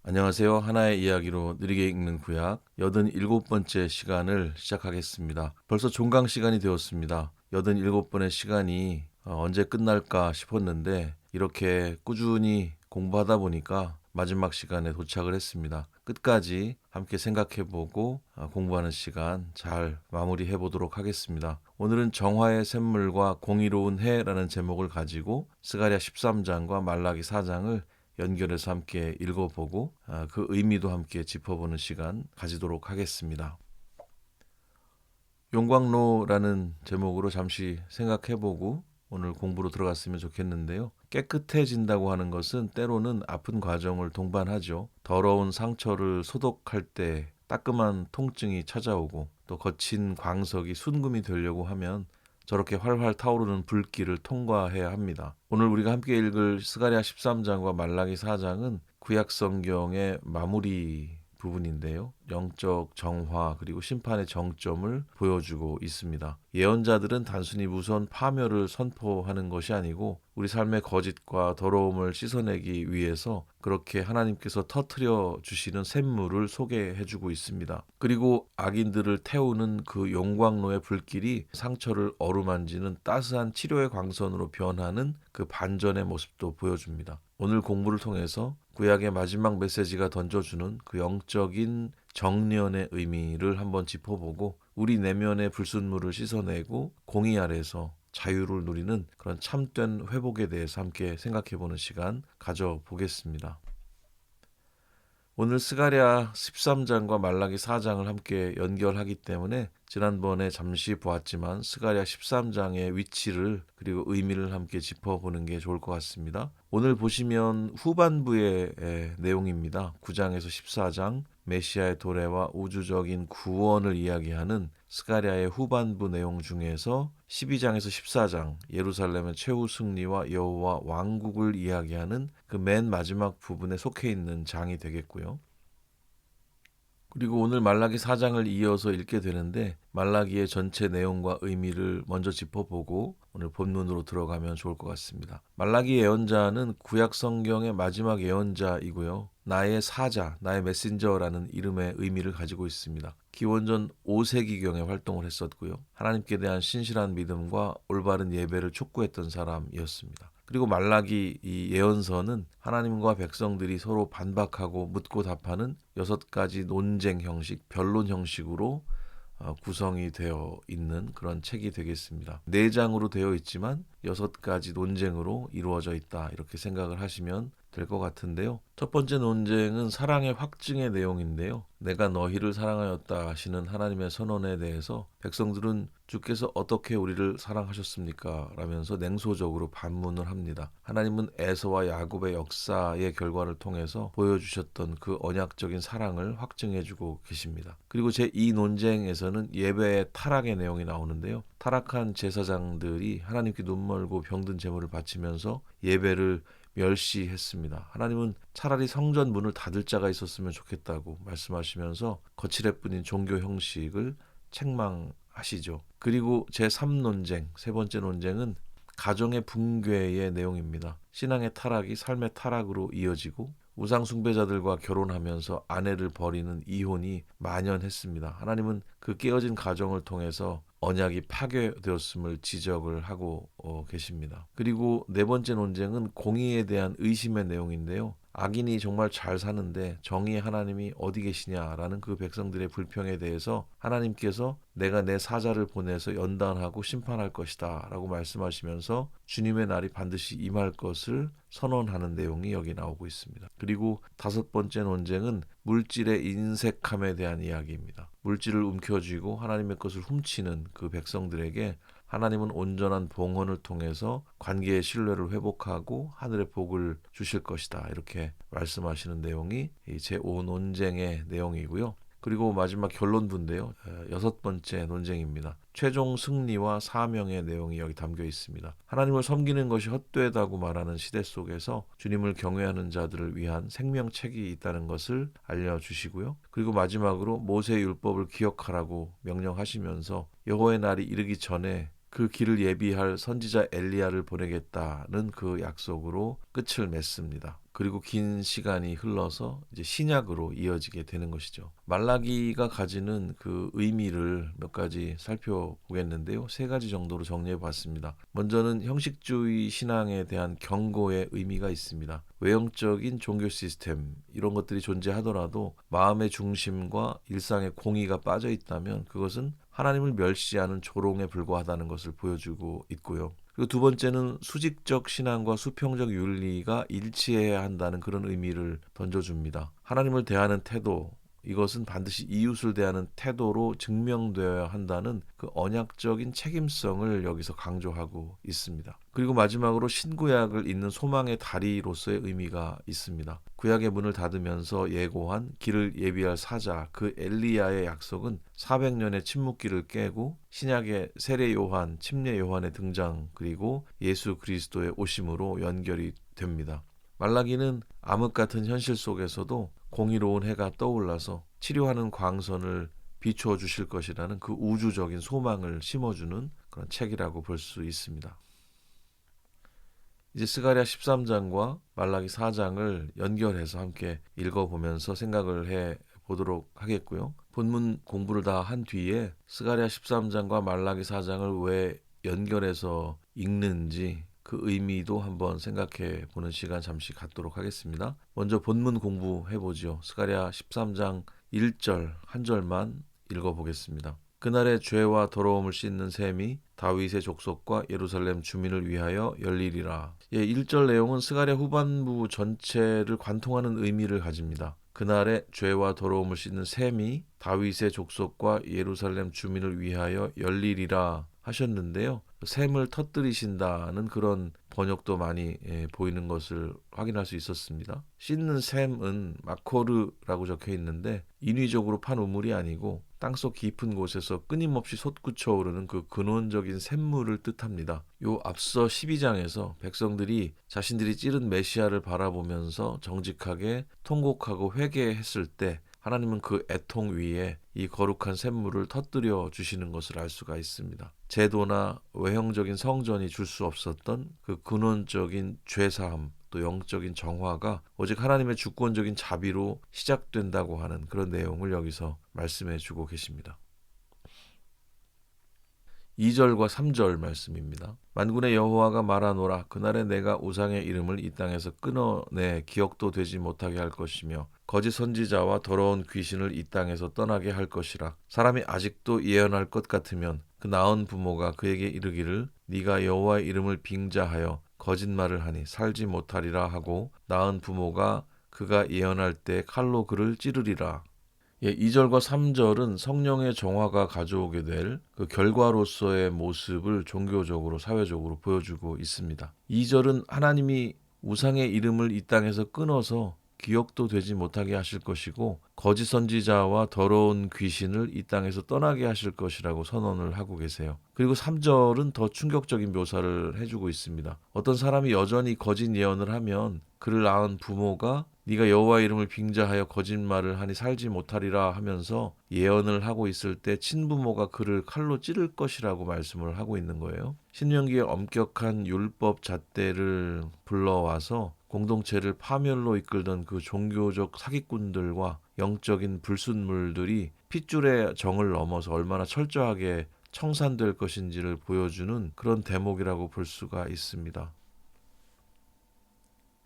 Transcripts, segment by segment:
안녕하세요. 하나의 이야기로 느리게 읽는 구약 87번째 시간을 시작하겠습니다. 벌써 종강 시간이 되었습니다. 87번의 시간이 언제 끝날까 싶었는데 이렇게 꾸준히 공부하다 보니까 마지막 시간에 도착을 했습니다. 끝까지 함께 생각해보고 공부하는 시간 잘 마무리해 보도록 하겠습니다. 오늘은 정화의 샘물과 공의로운 해라는 제목을 가지고 스가랴 13장과 말라기 4장을 연결해서 함께 읽어보고 그 의미도 함께 짚어보는 시간 가지도록 하겠습니다. 용광로라는 제목으로 잠시 생각해보고 오늘 공부로 들어갔으면 좋겠는데요. 깨끗해진다고 하는 것은 때로는 아픈 과정을 동반하죠. 더러운 상처를 소독할 때 따끔한 통증이 찾아오고 또 거친 광석이 순금이 되려고 하면 저렇게 활활 타오르는 불길을 통과해야 합니다. 오늘 우리가 함께 읽을 스가랴 13장과 말라기 4장은 구약 성경의 마무리 부분인데요. 영적 정화 그리고 심판의 정점을 보여주고 있습니다. 예언자들은 단순히 무서운 파멸을 선포하는 것이 아니고 우리 삶의 거짓과 더러움을 씻어내기 위해서 그렇게 하나님께서 터뜨려 주시는 샘물을 소개해주고 있습니다. 그리고 악인들을 태우는 그 용광로의 불길이 상처를 어루만지는 따스한 치료의 광선으로 변하는 그 반전의 모습도 보여줍니다. 오늘 공부를 통해서 구약의 마지막 메시지가 던져주는 그 영적인 정련의 의미를 한번 짚어보고 우리 내면의 불순물을 씻어내고 공의 아래서 자유를 누리는 그런 참된 회복에 대해서 함께 생각해보는 시간 가져보겠습니다. 오늘 스가랴 13장과 말라기 4장을 함께 연결하기 때문에 지난번에 잠시 보았지만 스가랴 13장의 위치를 그리고 의미를 함께 짚어보는 게 좋을 것 같습니다. 오늘 보시면 후반부의 내용입니다. 9장에서 14장 메시아의 도래와 우주적인 구원을 이야기하는 스가랴의 후반부 내용 중에서 12장에서 14장 예루살렘의 최후 승리와 여호와 왕국을 이야기하는 그 맨 마지막 부분에 속해 있는 장이 되겠고요. 그리고 오늘 말라기 4장을 이어서 읽게 되는데 말라기의 전체 내용과 의미를 먼저 짚어보고 오늘 본문으로 들어가면 좋을 것 같습니다. 말라기 예언자는 구약 성경의 마지막 예언자이고요. 나의 사자, 나의 메신저라는 이름의 의미를 가지고 있습니다. 기원전 5세기경에 활동을 했었고요. 하나님께 대한 신실한 믿음과 올바른 예배를 촉구했던 사람이었습니다. 그리고 말라기 이 예언서는 하나님과 백성들이 서로 반박하고 묻고 답하는 6가지 논쟁 형식, 변론 형식으로 구성이 되어 있는 그런 책이 되겠습니다. 4장으로 되어 있지만 6가지 논쟁으로 이루어져 있다. 이렇게 생각을 하시면 될 것 같은데요. 첫 번째 논쟁은 사랑의 확증의 내용인데요. 내가 너희를 사랑하였다 하시는 하나님의 선언에 대해서 백성들은 주께서 어떻게 우리를 사랑하셨습니까? 라면서 냉소적으로 반문을 합니다. 하나님은 에서와 야곱의 역사의 결과를 통해서 보여주셨던 그 언약적인 사랑을 확증해주고 계십니다. 그리고 제2 논쟁에서는 예배의 타락의 내용이 나오는데요. 타락한 제사장들이 하나님께 눈멀고 병든 제물을 바치면서 예배를 멸시했습니다. 하나님은 차라리 성전 문을 닫을 자가 있었으면 좋겠다고 말씀하시면서 거칠애뿐인 종교 형식을 책망하시죠. 그리고 제3논쟁, 세 번째 논쟁은 가정의 붕괴의 내용입니다. 신앙의 타락이 삶의 타락으로 이어지고 우상 숭배자들과 결혼하면서 아내를 버리는 이혼이 만연했습니다. 하나님은 그 깨어진 가정을 통해서 언약이 파괴되었음을 지적을 하고 계십니다. 그리고 네 번째 논쟁은 공의에 대한 의심의 내용인데요. 악인이 정말 잘 사는데 정의의 하나님이 어디 계시냐라는 그 백성들의 불평에 대해서 하나님께서 내가 내 사자를 보내서 연단하고 심판할 것이다 라고 말씀하시면서 주님의 날이 반드시 임할 것을 선언하는 내용이 여기 나오고 있습니다. 그리고 다섯 번째 논쟁은 물질의 인색함에 대한 이야기입니다. 물질을 움켜쥐고 하나님의 것을 훔치는 그 백성들에게 하나님은 온전한 봉헌을 통해서 관계의 신뢰를 회복하고 하늘의 복을 주실 것이다. 이렇게 말씀하시는 내용이 제5 논쟁의 내용이고요. 그리고 마지막 결론부인데요. 6번째 논쟁입니다. 최종 승리와 사명의 내용이 여기 담겨 있습니다. 하나님을 섬기는 것이 헛되다고 말하는 시대 속에서 주님을 경외하는 자들을 위한 생명책이 있다는 것을 알려주시고요. 그리고 마지막으로 모세의 율법을 기억하라고 명령하시면서 여호와의 날이 이르기 전에 그 길을 예비할 선지자 엘리야를 보내겠다는 그 약속으로 끝을 맺습니다. 그리고 긴 시간이 흘러서 이제 신약으로 이어지게 되는 것이죠. 말라기가 가지는 그 의미를 몇 가지 살펴보겠는데요. 세 가지 정도로 정리해 봤습니다. 먼저는 형식주의 신앙에 대한 경고의 의미가 있습니다. 외형적인 종교 시스템 이런 것들이 존재하더라도 마음의 중심과 일상의 공의가 빠져 있다면 그것은 하나님을 멸시하는 조롱에 불과하다는 것을 보여주고 있고요. 그리고 두 번째는 수직적 신앙과 수평적 윤리가 일치해야 한다는 그런 의미를 던져줍니다. 하나님을 대하는 태도, 이것은 반드시 이웃을 대하는 태도로 증명되어야 한다는 그 언약적인 책임성을 여기서 강조하고 있습니다. 그리고 마지막으로 신구약을 잇는 소망의 다리로서의 의미가 있습니다. 구약의 문을 닫으면서 예고한 길을 예비할 사자, 그 엘리야의 약속은 400년의 침묵기를 깨고 신약의 세례 요한, 침례 요한의 등장, 그리고 예수 그리스도의 오심으로 연결이 됩니다. 말라기는 암흑 같은 현실 속에서도 공의로운 해가 떠올라서 치료하는 광선을 비추어 주실 것이라는 그 우주적인 소망을 심어주는 그런 책이라고 볼 수 있습니다. 이제 스가랴 13장과 말라기 4장을 연결해서 함께 읽어보면서 생각을 해 보도록 하겠고요. 본문 공부를 다 한 뒤에 스가랴 13장과 말라기 4장을 왜 연결해서 읽는지 그 의미도 한번 생각해 보는 시간 잠시 갖도록 하겠습니다. 먼저 본문 공부해 보죠. 스가랴 13장 1절 한 절만 읽어보겠습니다. 그날의 죄와 더러움을 씻는 셈이 다윗의 족속과 예루살렘 주민을 위하여 열리리라. 1절 내용은 스가랴 후반부 전체를 관통하는 의미를 가집니다. 그날의 죄와 더러움을 씻는 셈이 다윗의 족속과 예루살렘 주민을 위하여 열리리라 하셨는데요. 샘을 터뜨리신다는 그런 번역도 많이 보이는 것을 확인할 수 있었습니다. 씻는 샘은 마코르라고 적혀 있는데 인위적으로 판 우물이 아니고 땅속 깊은 곳에서 끊임없이 솟구쳐 오르는 그 근원적인 샘물을 뜻합니다. 요 앞서 12장에서 백성들이 자신들이 찌른 메시아를 바라보면서 정직하게 통곡하고 회개했을 때 하나님은 그 애통 위에 이 거룩한 샘물을 터뜨려 주시는 것을 알 수가 있습니다. 제도나 외형적인 성전이 줄 수 없었던 그 근원적인 죄사함 또 영적인 정화가 오직 하나님의 주권적인 자비로 시작된다고 하는 그런 내용을 여기서 말씀해 주고 계십니다. 2절과 3절 말씀입니다. 만군의 여호와가 말하노라 그날에 내가 우상의 이름을 이 땅에서 끊어내 기억도 되지 못하게 할 것이며 거짓 선지자와 더러운 귀신을 이 땅에서 떠나게 할 것이라. 사람이 아직도 예언할 것 같으면 그 낳은 부모가 그에게 이르기를 네가 여호와의 이름을 빙자하여 거짓말을 하니 살지 못하리라 하고 낳은 부모가 그가 예언할 때 칼로 그를 찌르리라. 2절과 3절은 성령의 정화가 가져오게 될 그 결과로서의 모습을 종교적으로 사회적으로 보여주고 있습니다. 2절은 하나님이 우상의 이름을 이 땅에서 끊어서 기억도 되지 못하게 하실 것이고 거짓 선지자와 더러운 귀신을 이 땅에서 떠나게 하실 것이라고 선언을 하고 계세요. 그리고 3절은 더 충격적인 묘사를 해주고 있습니다. 어떤 사람이 여전히 거짓 예언을 하면 그를 낳은 부모가 네가 여호와의 이름을 빙자하여 거짓말을 하니 살지 못하리라 하면서 예언을 하고 있을 때 친부모가 그를 칼로 찌를 것이라고 말씀을 하고 있는 거예요. 신명기의 엄격한 율법 잣대를 불러와서 공동체를 파멸로 이끌던 그 종교적 사기꾼들과 영적인 불순물들이 핏줄의 정을 넘어서 얼마나 철저하게 청산될 것인지를 보여주는 그런 대목이라고 볼 수가 있습니다.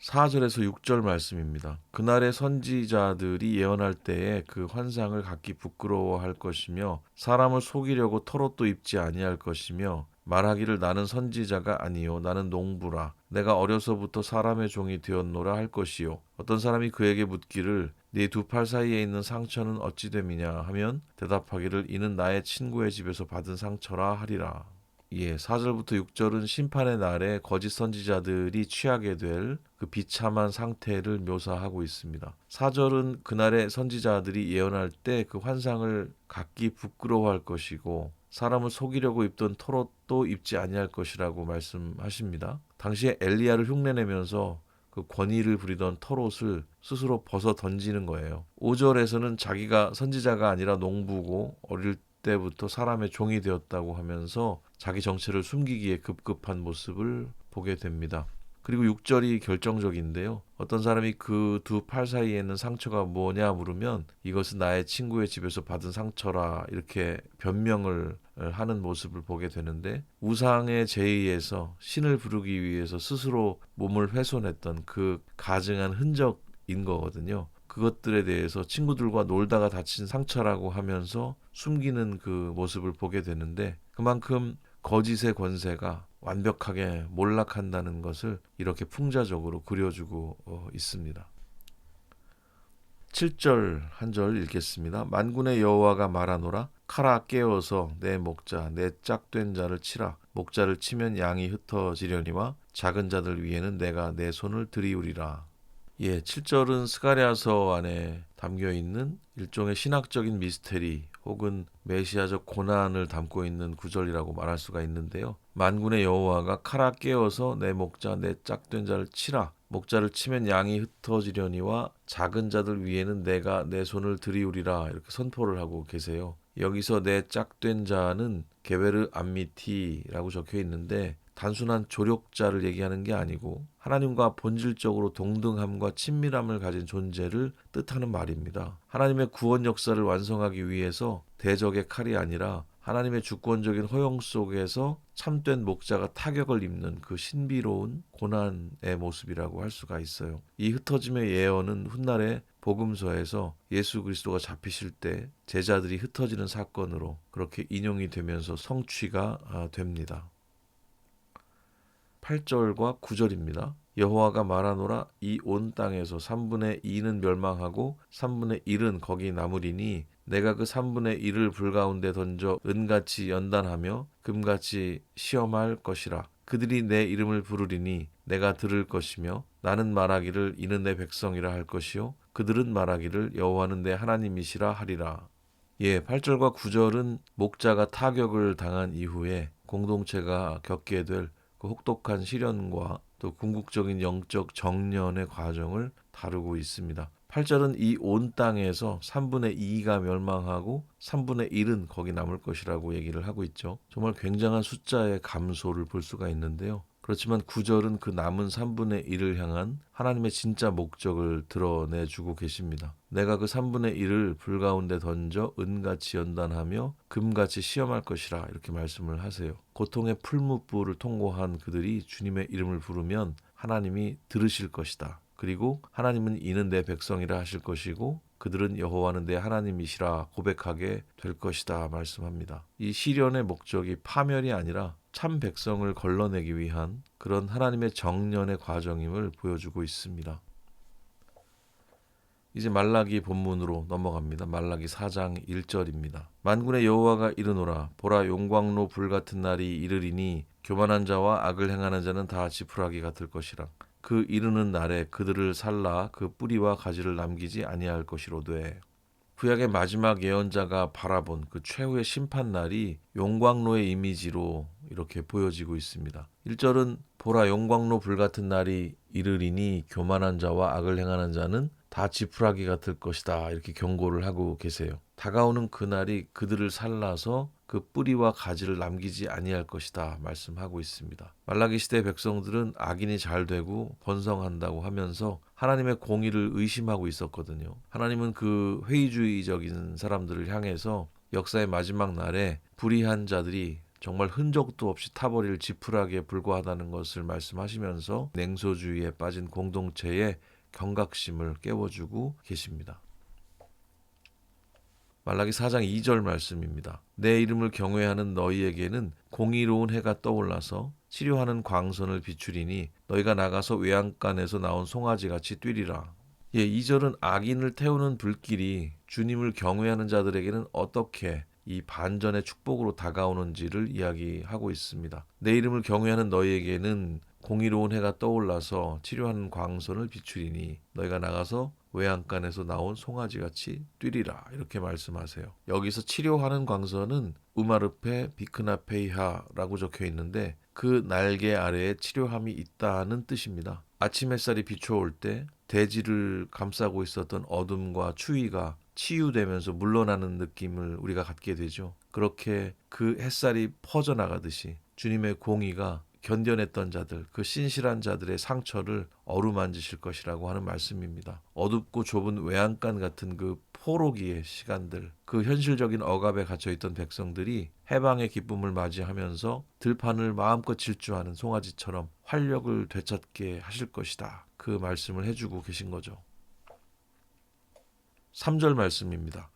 4절에서 6절 말씀입니다. 그날의 선지자들이 예언할 때에 그 환상을 갖기 부끄러워할 것이며 사람을 속이려고 털옷도 입지 아니할 것이며 말하기를 나는 선지자가 아니요 나는 농부라 내가 어려서부터 사람의 종이 되었노라 할 것이요 어떤 사람이 그에게 묻기를 네 두 팔 사이에 있는 상처는 어찌 됨이냐 하면 대답하기를 이는 나의 친구의 집에서 받은 상처라 하리라. 4절부터 6절은 심판의 날에 거짓 선지자들이 취하게 될 그 비참한 상태를 묘사하고 있습니다. 4절은 그날의 선지자들이 예언할 때 그 환상을 갖기 부끄러워할 것이고 사람을 속이려고 입던 털옷도 입지 아니할 것이라고 말씀하십니다. 당시에 엘리야를 흉내내면서 그 권위를 부리던 털옷을 스스로 벗어 던지는 거예요. 5절에서는 자기가 선지자가 아니라 농부고 어릴 때부터 사람의 종이 되었다고 하면서 자기 정체를 숨기기에 급급한 모습을 보게 됩니다. 그리고 6절이 결정적인데요. 어떤 사람이 그 두 팔 사이에 있는 상처가 뭐냐 물으면 이것은 나의 친구의 집에서 받은 상처라 이렇게 변명을 하는 모습을 보게 되는데, 우상의 제의에서 신을 부르기 위해서 스스로 몸을 훼손했던 그 가증한 흔적인 거거든요. 그것들에 대해서 친구들과 놀다가 다친 상처라고 하면서 숨기는 그 모습을 보게 되는데, 그만큼 거짓의 권세가 완벽하게 몰락한다는 것을 이렇게 풍자적으로 그려주고 있습니다. 7절 한 절 읽겠습니다. 만군의 여호와가 말하노라. 칼아 깨어서 내 목자 내 짝된 자를 치라. 목자를 치면 양이 흩어지려니와 작은 자들 위에는 내가 내 손을 들이우리라. 7절은 스가랴서 안에 담겨 있는 일종의 신학적인 미스테리 혹은 메시아적 고난을 담고 있는 구절이라고 말할 수가 있는데요. 만군의 여호와가 칼아 깨어서 내 목자 내 짝된 자를 치라. 목자를 치면 양이 흩어지려니와 작은 자들 위에는 내가 내 손을 들이우리라 이렇게 선포를 하고 계세요. 여기서 내 짝된 자는 게베르 암미티라고 적혀 있는데 단순한 조력자를 얘기하는 게 아니고 하나님과 본질적으로 동등함과 친밀함을 가진 존재를 뜻하는 말입니다. 하나님의 구원 역사를 완성하기 위해서 대적의 칼이 아니라 하나님의 주권적인 허용 속에서 참된 목자가 타격을 입는 그 신비로운 고난의 모습이라고 할 수가 있어요. 이 흩어짐의 예언은 훗날에 복음서에서 예수 그리스도가 잡히실 때 제자들이 흩어지는 사건으로 그렇게 인용이 되면서 성취가 됩니다. 8절과 9절입니다. 여호와가 말하노라. 이 온 땅에서 3분의 2는 멸망하고 3분의 1은 거기 남으리니 내가 그 3분의 1을 불 가운데 던져 은같이 연단하며 금같이 시험할 것이라. 그들이 내 이름을 부르리니 내가 들을 것이며 나는 말하기를 이는 내 백성이라 할 것이요 그들은 말하기를 여호와는 내 하나님이시라 하리라. 8절과 9절은 목자가 타격을 당한 이후에 공동체가 겪게 될 그 혹독한 시련과 또 궁극적인 영적 정련의 과정을 다루고 있습니다. 8절은 이 온 땅에서 3분의 2가 멸망하고 3분의 1은 거기 남을 것이라고 얘기를 하고 있죠. 정말 굉장한 숫자의 감소를 볼 수가 있는데요. 그렇지만 9절은 그 남은 3분의 1을 향한 하나님의 진짜 목적을 드러내주고 계십니다. 내가 그 3분의 1을 불 가운데 던져 은같이 연단하며 금같이 시험할 것이라 이렇게 말씀을 하세요. 고통의 풀무불을 통고한 그들이 주님의 이름을 부르면 하나님이 들으실 것이다. 그리고 하나님은 이는 내 백성이라 하실 것이고 그들은 여호와는 내 하나님이시라 고백하게 될 것이다 말씀합니다. 이 시련의 목적이 파멸이 아니라 참 백성을 걸러내기 위한 그런 하나님의 정련의 과정임을 보여주고 있습니다. 이제 말라기 본문으로 넘어갑니다. 말라기 4장 1절입니다. 만군의 여호와가 이르노라. 보라 용광로 불같은 날이 이르리니 교만한 자와 악을 행하는 자는 다 지푸라기가 될 것이라. 그 이르는 날에 그들을 살라 그 뿌리와 가지를 남기지 아니할 것이로되. 구약의 마지막 예언자가 바라본 그 최후의 심판 날이 용광로의 이미지로 이렇게 보여지고 있습니다. 1절은 보라 용광로 불같은 날이 이르리니 교만한 자와 악을 행하는 자는 다 지푸라기가 될 것이다 이렇게 경고를 하고 계세요. 다가오는 그날이 그들을 살라서 그 뿌리와 가지를 남기지 아니할 것이다 말씀하고 있습니다. 말라기 시대 백성들은 악인이 잘 되고 번성한다고 하면서 하나님의 공의를 의심하고 있었거든요. 하나님은 그 회의주의적인 사람들을 향해서 역사의 마지막 날에 불의한 자들이 정말 흔적도 없이 타버릴 지푸라기에 불과하다는 것을 말씀하시면서 냉소주의에 빠진 공동체의 경각심을 깨워주고 계십니다. 말라기 4장 2절 말씀입니다. 내 이름을 경외하는 너희에게는 공의로운 해가 떠올라서 치료하는 광선을 비추리니 너희가 나가서 외양간에서 나온 송아지같이 뛰리라. 2절은 악인을 태우는 불길이 주님을 경외하는 자들에게는 어떻게 이 반전의 축복으로 다가오는지를 이야기하고 있습니다. 내 이름을 경외하는 너희에게는 공의로운 해가 떠올라서 치료하는 광선을 비추리니 너희가 나가서 외양간에서 나온 송아지같이 뛰리라 이렇게 말씀하세요. 여기서 치료하는 광선은 우마르페 비크나페이하라고 적혀 있는데 그 날개 아래에 치료함이 있다는 뜻입니다. 아침 햇살이 비춰올 때 대지를 감싸고 있었던 어둠과 추위가 치유되면서 물러나는 느낌을 우리가 갖게 되죠. 그렇게 그 햇살이 퍼져나가듯이 주님의 공의가 견뎌냈던 자들, 그 신실한 자들의 상처를 어루만지실 것이라고 하는 말씀입니다. 어둡고 좁은 외양간 같은 그 포로기의 시간들, 그 현실적인 억압에 갇혀있던 백성들이 해방의 기쁨을 맞이하면서 들판을 마음껏 질주하는 송아지처럼 활력을 되찾게 하실 것이다. 그 말씀을 해주고 계신 거죠. 3절 말씀입니다.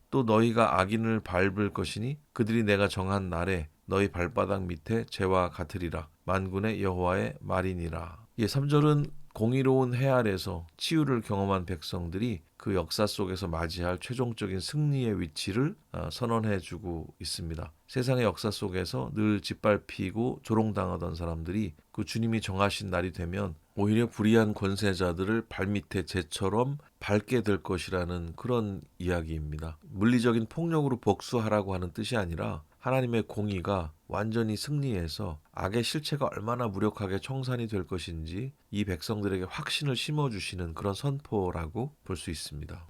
또 너희가 악인을 밟을 것이니 그들이 내가 정한 날에 너희 발바닥 밑에 재와 같으리라. 만군의 여호와의 말이니라. 3절은 공의로운 해 아래서 치유를 경험한 백성들이 그 역사 속에서 맞이할 최종적인 승리의 위치를 선언해주고 있습니다. 세상의 역사 속에서 늘 짓밟히고 조롱당하던 사람들이 그 주님이 정하신 날이 되면 오히려 불의한 권세자들을 발밑에 재처럼 밟게 될 것이라는 그런 이야기입니다. 물리적인 폭력으로 복수하라고 하는 뜻이 아니라 하나님의 공의가 완전히 승리해서 악의 실체가 얼마나 무력하게 청산이 될 것인지 이 백성들에게 확신을 심어주시는 그런 선포라고 볼 수 있습니다.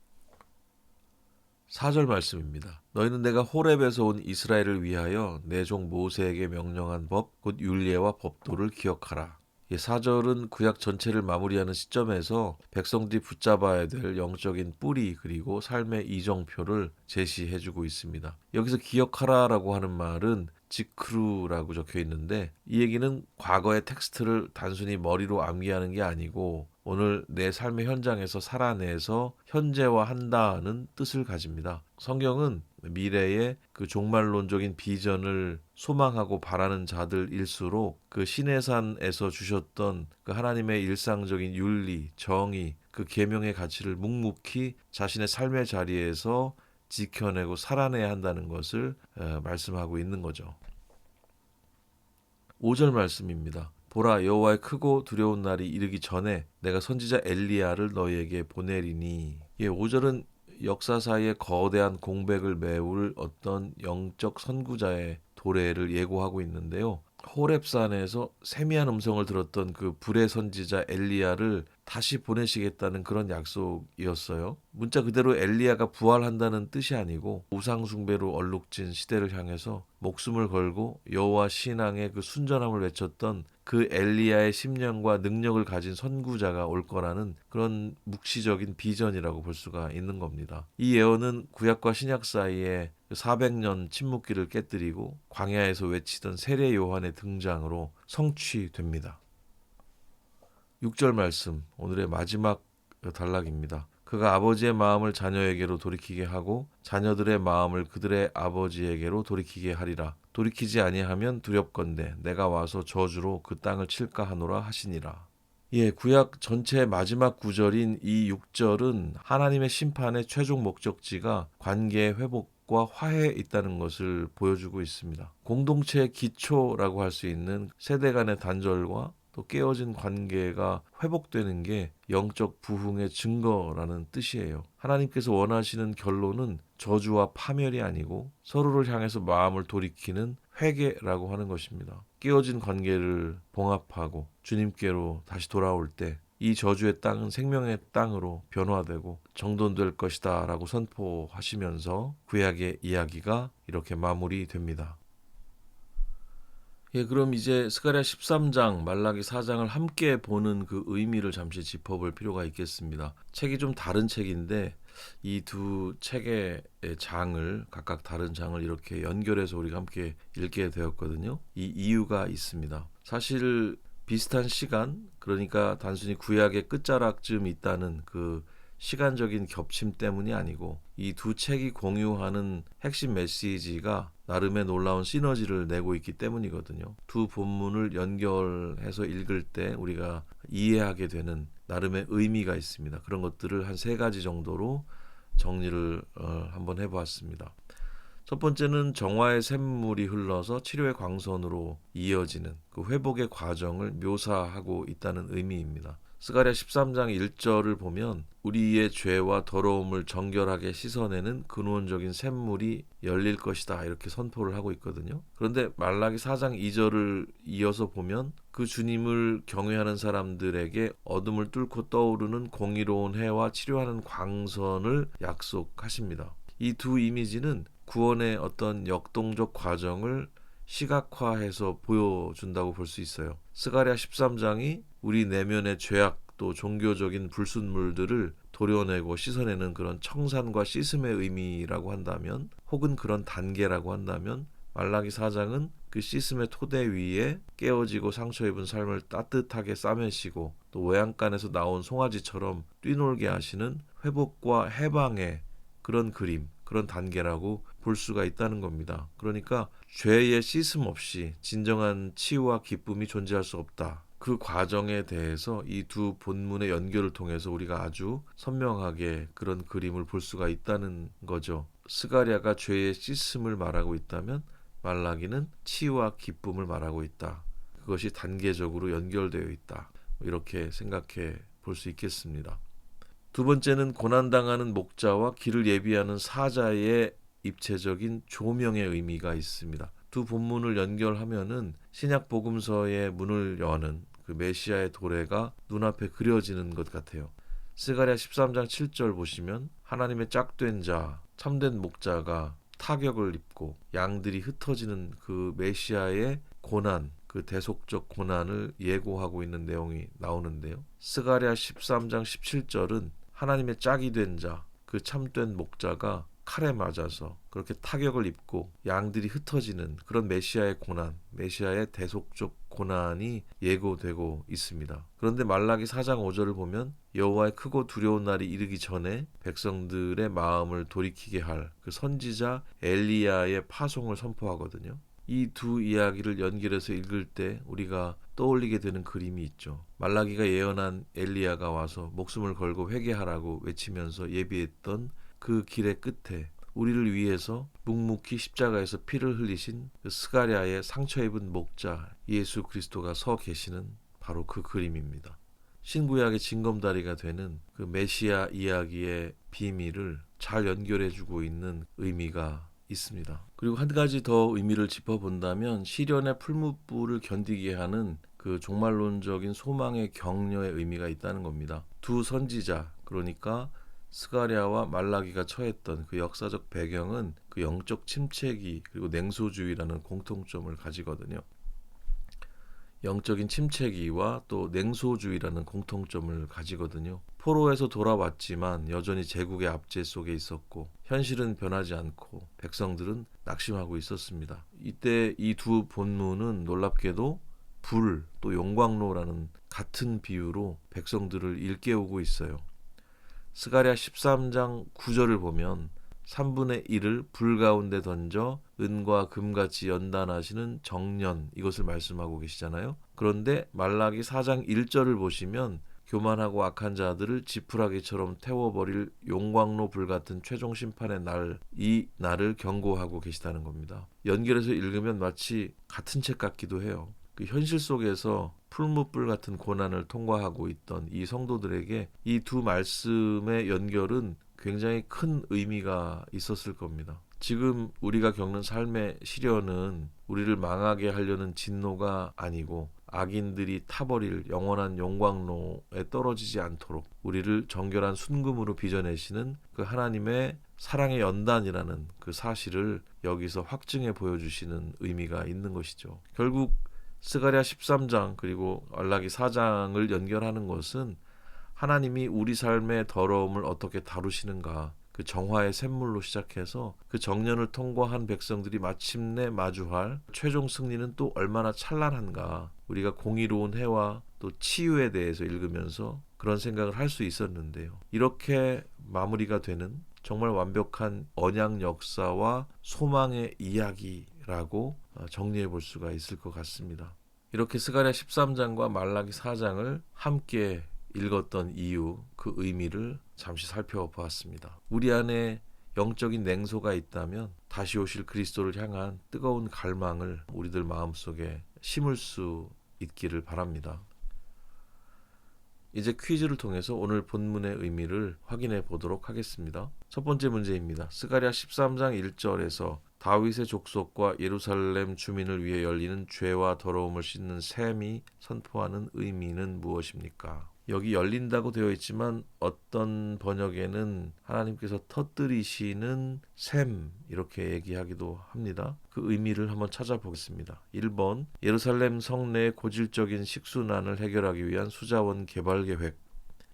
4절 말씀입니다. 너희는 내가 호렙에서 온 이스라엘을 위하여 내 종 모세에게 명령한 법, 곧 율례와 법도를 기억하라. 4절은 구약 전체를 마무리하는 시점에서 백성들이 붙잡아야 될 영적인 뿌리 그리고 삶의 이정표를 제시해주고 있습니다. 여기서 기억하라라고 하는 말은 지크루라고 적혀 있는데 이 얘기는 과거의 텍스트를 단순히 머리로 암기하는 게 아니고 오늘 내 삶의 현장에서 살아내서 현재화한다는 뜻을 가집니다. 성경은 미래의 그 종말론적인 비전을 소망하고 바라는 자들일수록 그 시내산에서 주셨던 그 하나님의 일상적인 윤리, 정의, 그 계명의 가치를 묵묵히 자신의 삶의 자리에서 지켜내고 살아내야 한다는 것을 말씀하고 있는 거죠. 5절 말씀입니다. 보라 여호와의 크고 두려운 날이 이르기 전에 내가 선지자 엘리야를 너희에게 보내리니. 5절은 역사사의 거대한 공백을 메울 어떤 영적 선구자의 도래를 예고하고 있는데요. 호렙산에서 세미한 음성을 들었던 그 불의 선지자 엘리야를 다시 보내시겠다는 그런 약속이었어요. 문자 그대로 엘리야가 부활한다는 뜻이 아니고 우상 숭배로 얼룩진 시대를 향해서 목숨을 걸고 여호와 신앙의 그 순전함을 외쳤던 그 엘리야의 심령과 능력을 가진 선구자가 올 거라는 그런 묵시적인 비전이라고 볼 수가 있는 겁니다. 이 예언은 구약과 신약 사이에 400년 침묵기를 깨뜨리고 광야에서 외치던 세례 요한의 등장으로 성취됩니다. 6절 말씀, 오늘의 마지막 단락입니다. 그가 아버지의 마음을 자녀에게로 돌이키게 하고 자녀들의 마음을 그들의 아버지에게로 돌이키게 하리라. 돌이키지 아니하면 두렵건대 내가 와서 저주로 그 땅을 칠까 하노라 하시니라. 구약 전체의 마지막 구절인 이 6절은 하나님의 심판의 최종 목적지가 관계의 회복과 화해에 있다는 것을 보여주고 있습니다. 공동체의 기초라고 할 수 있는 세대 간의 단절과 또 깨어진 관계가 회복되는 게 영적 부흥의 증거라는 뜻이에요. 하나님께서 원하시는 결론은 저주와 파멸이 아니고 서로를 향해서 마음을 돌이키는 회개라고 하는 것입니다. 깨어진 관계를 봉합하고 주님께로 다시 돌아올 때 이 저주의 땅은 생명의 땅으로 변화되고 정돈될 것이다 라고 선포하시면서 구약의 이야기가 이렇게 마무리됩니다. 그럼 이제 스가랴 13장, 말라기 4장을 함께 보는 그 의미를 잠시 짚어볼 필요가 있겠습니다. 책이 좀 다른 책인데 이 두 책의 장을 각각 다른 장을 이렇게 연결해서 우리가 함께 읽게 되었거든요. 이 이유가 있습니다. 사실 비슷한 시간, 그러니까 단순히 구약의 끝자락쯤 있다는 그 시간적인 겹침 때문이 아니고 이 두 책이 공유하는 핵심 메시지가 나름의 놀라운 시너지를 내고 있기 때문이거든요. 두 본문을 연결해서 읽을 때 우리가 이해하게 되는 나름의 의미가 있습니다. 그런 것들을 한 3가지 정도로 정리를 한번 해보았습니다. 첫 번째는 정화의 샘물이 흘러서 치료의 광선으로 이어지는 그 회복의 과정을 묘사하고 있다는 의미입니다. 스가랴 13장 1절을 보면 우리의 죄와 더러움을 정결하게 씻어내는 근원적인 샘물이 열릴 것이다 이렇게 선포를 하고 있거든요. 그런데 말라기 4장 2절을 이어서 보면 그 주님을 경외하는 사람들에게 어둠을 뚫고 떠오르는 공의로운 해와 치료하는 광선을 약속하십니다. 이 두 이미지는 구원의 어떤 역동적 과정을 시각화해서 보여준다고 볼 수 있어요. 스가랴 13장이 우리 내면의 죄악 또 종교적인 불순물들을 도려내고 씻어내는 그런 청산과 씻음의 의미라고 한다면, 혹은 그런 단계라고 한다면, 말라기 4장은 그 씻음의 토대 위에 깨어지고 상처 입은 삶을 따뜻하게 싸매시고 또 외양간에서 나온 송아지처럼 뛰놀게 하시는 회복과 해방의 그런 그림, 그런 단계라고 볼 수가 있다는 겁니다. 그러니까 죄의 씻음 없이 진정한 치유와 기쁨이 존재할 수 없다. 그 과정에 대해서 이 두 본문의 연결을 통해서 우리가 아주 선명하게 그런 그림을 볼 수가 있다는 거죠. 스가랴가 죄의 씻음을 말하고 있다면 말라기는 치유와 기쁨을 말하고 있다. 그것이 단계적으로 연결되어 있다. 이렇게 생각해 볼 수 있겠습니다. 두 번째는 고난당하는 목자와 길을 예비하는 사자의 입체적인 조명의 의미가 있습니다. 두 본문을 연결하면은 신약 복음서의 문을 여는 그 메시아의 도래가 눈앞에 그려지는 것 같아요. 스가랴 13장 7절 보시면 하나님의 짝된 자, 참된 목자가 타격을 입고 양들이 흩어지는 그 메시아의 고난, 그 대속적 고난을 예고하고 있는 내용이 나오는데요. 스가랴 13장 17절은 하나님의 짝이 된 자, 그 참된 목자가 칼에 맞아서 그렇게 타격을 입고 양들이 흩어지는 그런 메시아의 고난, 메시아의 대속적 고난이 예고되고 있습니다. 그런데 말라기 4장 5절을 보면 여호와의 크고 두려운 날이 이르기 전에 백성들의 마음을 돌이키게 할 그 선지자 엘리야의 파송을 선포하거든요. 이 두 이야기를 연결해서 읽을 때 우리가 떠올리게 되는 그림이 있죠. 말라기가 예언한 엘리야가 와서 목숨을 걸고 회개하라고 외치면서 예비했던 그 길의 끝에 우리를 위해서 묵묵히 십자가에서 피를 흘리신 그 스가랴의 상처 입은 목자 예수 그리스도가 서 계시는 바로 그 그림입니다. 신구약의 징검다리가 되는 그 메시아 이야기의 비밀을 잘 연결해주고 있는 의미가 있습니다. 그리고 한 가지 더 의미를 짚어본다면 시련의 풀무불을 견디게 하는 그 종말론적인 소망의 격려의 의미가 있다는 겁니다. 두 선지자, 그러니까 스가랴와 말라기가 처했던 그 역사적 배경은 그 영적 침체기 그리고 냉소주의라는 공통점을 가지거든요. 영적인 침체기와 또 냉소주의라는 공통점을 가지거든요. 포로에서 돌아왔지만 여전히 제국의 압제 속에 있었고 현실은 변하지 않고 백성들은 낙심하고 있었습니다. 이때 이 두 본문은 놀랍게도 불 또 용광로라는 같은 비유로 백성들을 일깨우고 있어요. 스가랴 13장 9절을 보면 3분의 1을 불 가운데 던져 은과 금같이 연단하시는 정년, 이것을 말씀하고 계시잖아요. 그런데 말라기 4장 1절을 보시면 교만하고 악한 자들을 지푸라기처럼 태워버릴 용광로 불 같은 최종 심판의 날, 이 날을 경고하고 계시다는 겁니다. 연결해서 읽으면 마치 같은 책 같기도 해요. 그 현실 속에서 풀무불 같은 고난을 통과하고 있던 이 성도들에게 이 두 말씀의 연결은 굉장히 큰 의미가 있었을 겁니다. 지금 우리가 겪는 삶의 시련은 우리를 망하게 하려는 진노가 아니고 악인들이 타버릴 영원한 용광로에 떨어지지 않도록 우리를 정결한 순금으로 빚어내시는 그 하나님의 사랑의 연단이라는 그 사실을 여기서 확증해 보여주시는 의미가 있는 것이죠. 결국 스가랴 13장 그리고 말라기 4장을 연결하는 것은 하나님이 우리 삶의 더러움을 어떻게 다루시는가, 그 정화의 샘물로 시작해서 그 정년을 통과한 백성들이 마침내 마주할 최종 승리는 또 얼마나 찬란한가, 우리가 공의로운 해와 또 치유에 대해서 읽으면서 그런 생각을 할 수 있었는데요. 이렇게 마무리가 되는 정말 완벽한 언약 역사와 소망의 이야기라고 정리해 볼 수가 있을 것 같습니다. 이렇게 스가랴 13장과 말라기 4장을 함께 읽었던 이유, 그 의미를 잠시 살펴보았습니다. 우리 안에 영적인 냉소가 있다면 다시 오실 그리스도를 향한 뜨거운 갈망을 우리들 마음속에 심을 수 있기를 바랍니다. 이제 퀴즈를 통해서 오늘 본문의 의미를 확인해 보도록 하겠습니다. 첫 번째 문제입니다. 스가랴 13장 1절에서 다윗의 족속과 예루살렘 주민을 위해 열리는 죄와 더러움을 씻는 셈이 선포하는 의미는 무엇입니까? 여기 열린다고 되어 있지만 어떤 번역에는 하나님께서 터뜨리시는 샘 이렇게 얘기하기도 합니다. 그 의미를 한번 찾아보겠습니다. 1번 예루살렘 성내의 고질적인 식수난을 해결하기 위한 수자원 개발 계획.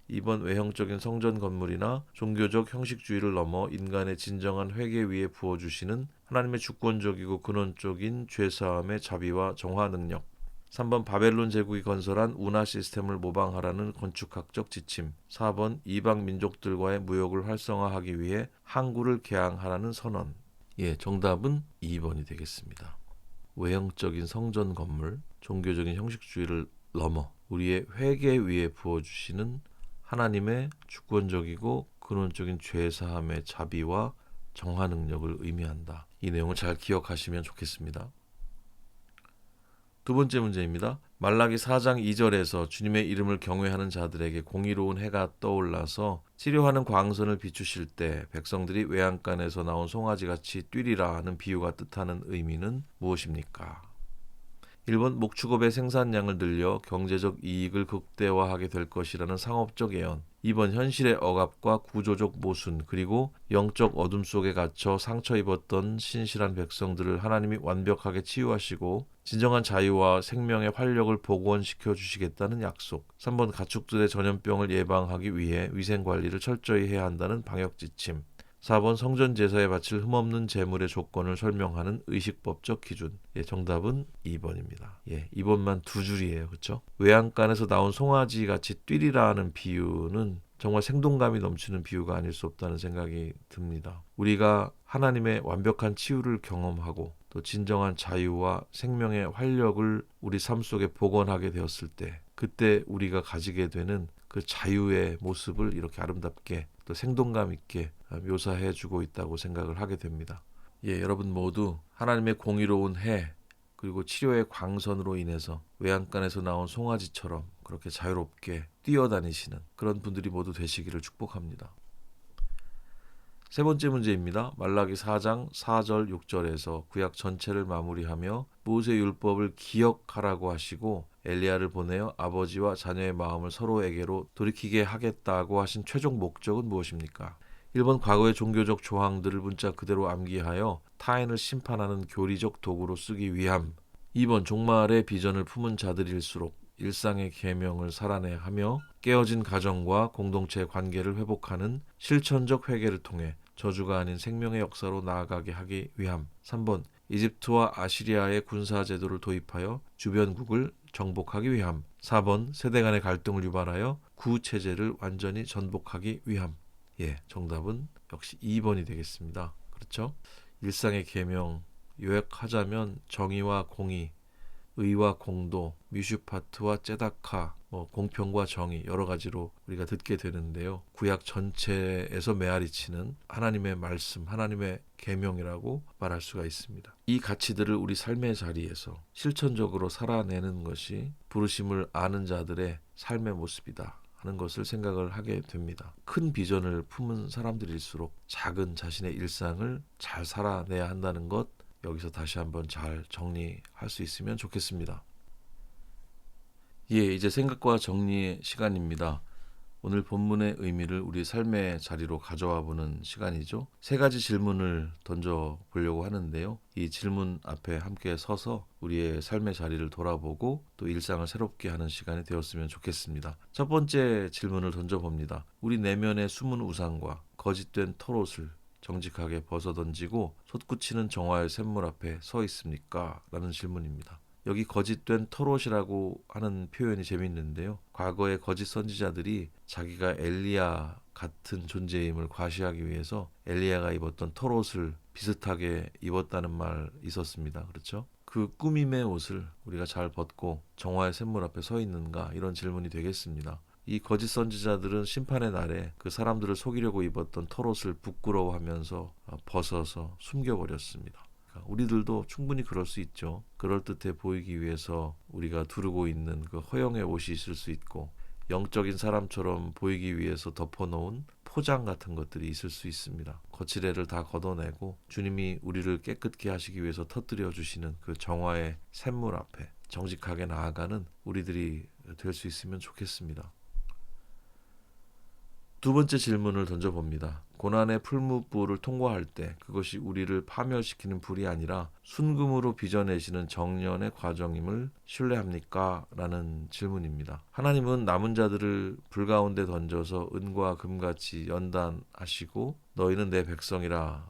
2번 외형적인 성전 건물이나 종교적 형식주의를 넘어 인간의 진정한 회개 위에 부어주시는 하나님의 주권적이고 근원적인 죄사함의 자비와 정화 능력. 3번 바벨론 제국이 건설한 운하 시스템을 모방하라는 건축학적 지침. 4번 이방 민족들과의 무역을 활성화하기 위해 항구를 개항하라는 선언. 예, 정답은 2번이 되겠습니다. 외형적인 성전 건물, 종교적인 형식주의를 넘어 우리의 회개 위에 부어주시는 하나님의 주권적이고 근원적인 죄사함의 자비와 정화 능력을 의미한다. 이 내용을 잘 기억하시면 좋겠습니다. 두 번째 문제입니다. 말라기 4장 2절에서 주님의 이름을 경외하는 자들에게 공의로운 해가 떠올라서 치료하는 광선을 비추실 때 백성들이 외양간에서 나온 송아지같이 뛰리라 하는 비유가 뜻하는 의미는 무엇입니까? 1번 목축업의 생산량을 늘려 경제적 이익을 극대화하게 될 것이라는 상업적 예언. 2번 현실의 억압과 구조적 모순 그리고 영적 어둠 속에 갇혀 상처 입었던 신실한 백성들을 하나님이 완벽하게 치유하시고 진정한 자유와 생명의 활력을 복원시켜 주시겠다는 약속. 3번 가축들의 전염병을 예방하기 위해 위생관리를 철저히 해야 한다는 방역 지침. 4번 성전 제사에 바칠 흠없는 제물의 조건을 설명하는 의식법적 기준. 예, 정답은 2번입니다. 예, 2번만 두 줄이에요. 그렇죠? 외양간에서 나온 송아지 같이 뛰리라는 비유는 정말 생동감이 넘치는 비유가 아닐 수 없다는 생각이 듭니다. 우리가 하나님의 완벽한 치유를 경험하고 또 진정한 자유와 생명의 활력을 우리 삶 속에 복원하게 되었을 때 그때 우리가 가지게 되는 그 자유의 모습을 이렇게 아름답게 또 생동감 있게 묘사해 주고 있다고 생각을 하게 됩니다. 예, 여러분 모두 하나님의 공의로운 해 그리고 치료의 광선으로 인해서 외양간에서 나온 송아지처럼 그렇게 자유롭게 뛰어다니시는 그런 분들이 모두 되시기를 축복합니다. 세 번째 문제입니다. 말라기 4장 4절 6절에서 구약 전체를 마무리하며 모세 율법을 기억하라고 하시고 엘리야를 보내어 아버지와 자녀의 마음을 서로에게로 돌이키게 하겠다고 하신 최종 목적은 무엇입니까? 1번 과거의 종교적 조항들을 문자 그대로 암기하여 타인을 심판하는 교리적 도구로 쓰기 위함. 2번 종말의 비전을 품은 자들일수록 일상의 계명을 살아내야 하며 깨어진 가정과 공동체의 관계를 회복하는 실천적 회개를 통해 저주가 아닌 생명의 역사로 나아가게 하기 위함. 3번 이집트와 아시리아의 군사 제도를 도입하여 주변국을 정복하기 위함. 4번 세대 간의 갈등을 유발하여 구체제를 완전히 전복하기 위함. 예, 정답은 역시 2번이 되겠습니다. 그렇죠? 일상의 계명 요약하자면 정의와 공의, 의와 공도, 미슈파트와 째다카, 공평과 정의 여러 가지로 우리가 듣게 되는데요. 구약 전체에서 메아리치는 하나님의 말씀, 하나님의 계명이라고 말할 수가 있습니다. 이 가치들을 우리 삶의 자리에서 실천적으로 살아내는 것이 부르심을 아는 자들의 삶의 모습이다 하는 것을 생각을 하게 됩니다. 큰 비전을 품은 사람들일수록 작은 자신의 일상을 잘 살아내야 한다는 것 여기서 다시 한번 잘 정리할 수 있으면 좋겠습니다. 예, 이제 생각과 정리의 시간입니다. 오늘 본문의 의미를 우리 삶의 자리로 가져와 보는 시간이죠. 세 가지 질문을 던져 보려고 하는데요. 이 질문 앞에 함께 서서 우리의 삶의 자리를 돌아보고 또 일상을 새롭게 하는 시간이 되었으면 좋겠습니다. 첫 번째 질문을 던져 봅니다. 우리 내면의 숨은 우상과 거짓된 털옷을 정직하게 벗어던지고 솟구치는 정화의 샘물 앞에 서 있습니까? 라는 질문입니다. 여기 거짓된 털옷이라고 하는 표현이 재밌는데요. 과거의 거짓 선지자들이 자기가 엘리야 같은 존재임을 과시하기 위해서 엘리야가 입었던 털옷을 비슷하게 입었다는 말 있었습니다. 그렇죠? 그 꾸밈의 옷을 우리가 잘 벗고 정화의 샘물 앞에 서 있는가 이런 질문이 되겠습니다. 이 거짓 선지자들은 심판의 날에 그 사람들을 속이려고 입었던 털옷을 부끄러워하면서 벗어서 숨겨버렸습니다. 우리들도 충분히 그럴 수 있죠. 그럴듯해 보이기 위해서 우리가 두르고 있는 그 허영의 옷이 있을 수 있고 영적인 사람처럼 보이기 위해서 덮어놓은 포장 같은 것들이 있을 수 있습니다. 거칠애를 다 걷어내고 주님이 우리를 깨끗게 하시기 위해서 터뜨려 주시는 그 정화의 샘물 앞에 정직하게 나아가는 우리들이 될 수 있으면 좋겠습니다. 두 번째 질문을 던져봅니다. 고난의 풀무불을 통과할 때 그것이 우리를 파멸시키는 불이 아니라 순금으로 빚어내시는 정련의 과정임을 신뢰합니까? 라는 질문입니다. 하나님은 남은 자들을 불 가운데 던져서 은과 금같이 연단하시고 너희는 내 백성이라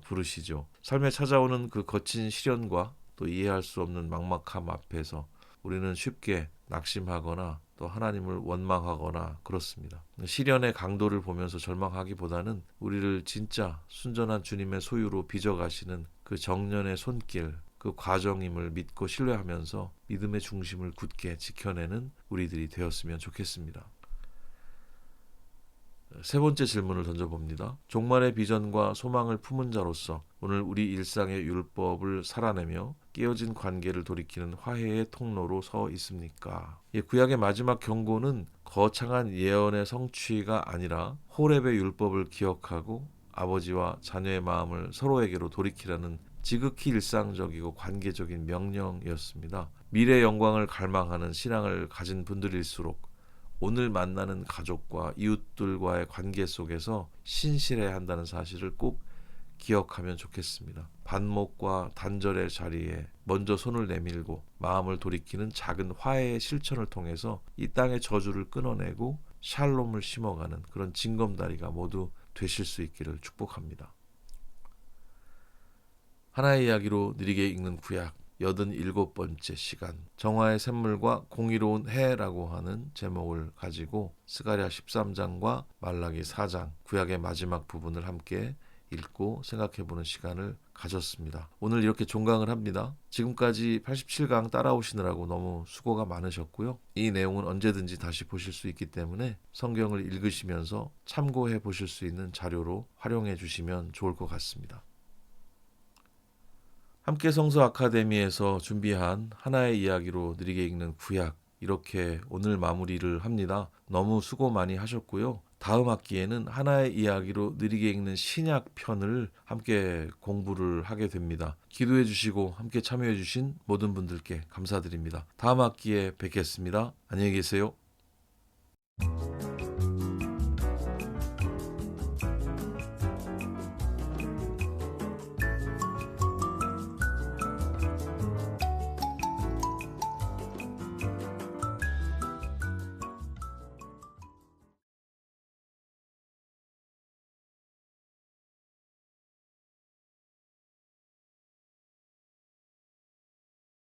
부르시죠. 삶에 찾아오는 그 거친 시련과 또 이해할 수 없는 막막함 앞에서 우리는 쉽게 낙심하거나 또 하나님을 원망하거나 그렇습니다. 시련의 강도를 보면서 절망하기보다는 우리를 진짜 순전한 주님의 소유로 빚어가시는 그 정련의 손길, 그 과정임을 믿고 신뢰하면서 믿음의 중심을 굳게 지켜내는 우리들이 되었으면 좋겠습니다. 세 번째 질문을 던져봅니다. 종말의 비전과 소망을 품은 자로서 오늘 우리 일상의 율법을 살아내며 깨어진 관계를 돌이키는 화해의 통로로 서 있습니까? 구약의 마지막 경고는 거창한 예언의 성취가 아니라 호렙의 율법을 기억하고 아버지와 자녀의 마음을 서로에게로 돌이키라는 지극히 일상적이고 관계적인 명령이었습니다. 미래 영광을 갈망하는 신앙을 가진 분들일수록 오늘 만나는 가족과 이웃들과의 관계 속에서 신실해야 한다는 사실을 꼭 기억하면 좋겠습니다. 반목과 단절의 자리에 먼저 손을 내밀고 마음을 돌이키는 작은 화해의 실천을 통해서 이 땅의 저주를 끊어내고 샬롬을 심어가는 그런 징검다리가 모두 되실 수 있기를 축복합니다. 하나의 이야기로 느리게 읽는 구약 87번째 시간, 정화의 샘물과 공의로운 해라고 하는 제목을 가지고 스가랴 13장과 말라기 4장 구약의 마지막 부분을 함께 읽고 생각해보는 시간을 가졌습니다. 오늘 이렇게 종강을 합니다. 지금까지 87강 따라오시느라고 너무 수고가 많으셨고요. 이 내용은 언제든지 다시 보실 수 있기 때문에 성경을 읽으시면서 참고해 보실 수 있는 자료로 활용해 주시면 좋을 것 같습니다. 함께 성서 아카데미에서 준비한 하나의 이야기로 느리게 읽는 구약, 이렇게 오늘 마무리를 합니다. 너무 수고 많이 하셨고요. 다음 학기에는 하나의 이야기로 느리게 읽는 신약 편을 함께 공부를 하게 됩니다. 기도해 주시고 함께 참여해 주신 모든 분들께 감사드립니다. 다음 학기에 뵙겠습니다. 안녕히 계세요.